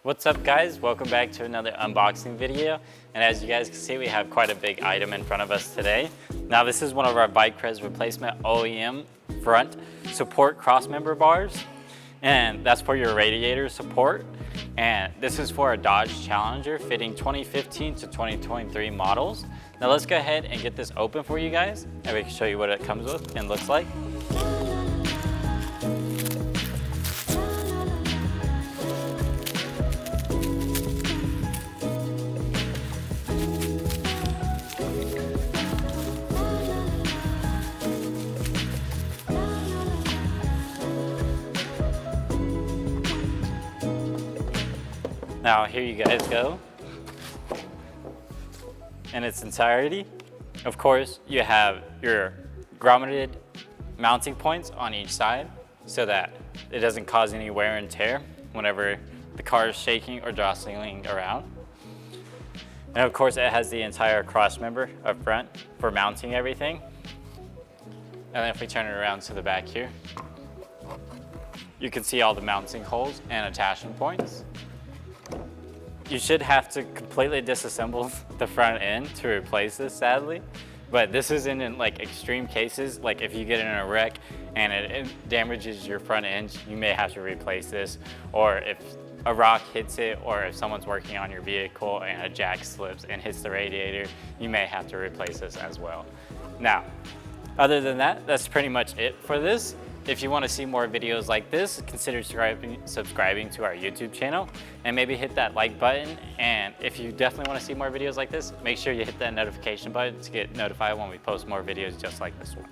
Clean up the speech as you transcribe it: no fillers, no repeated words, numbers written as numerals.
What's up guys, welcome back to another unboxing video. And as you guys can see, we have quite a big item in front of us today. Now this is one of our vicrez replacement OEM front support crossmember bars. And that's for your radiator support. And this is for a Dodge Challenger fitting 2015 to 2023 models. Now let's go ahead and get this open for you guys and we can show you what it comes with and looks like. Now here you guys go in its entirety. Of course, you have your grommeted mounting points on each side so that it doesn't cause any wear and tear whenever the car is shaking or jostling around. And of course, it has the entire cross member up front for mounting everything. And then if we turn it around to the back here, you can see all the mounting holes and attachment points. You should have to completely disassemble the front end to replace this, sadly. But this is in like extreme cases, like if you get in a wreck and it damages your front end, you may have to replace this. Or if a rock hits it, or if someone's working on your vehicle and a jack slips and hits the radiator, you may have to replace this as well. Now, other than that, that's pretty much it for this. If you want to see more videos like this, consider subscribing to our YouTube channel and maybe hit that like button. And if you definitely want to see more videos like this, make sure you hit that notification button to get notified when we post more videos just like this one.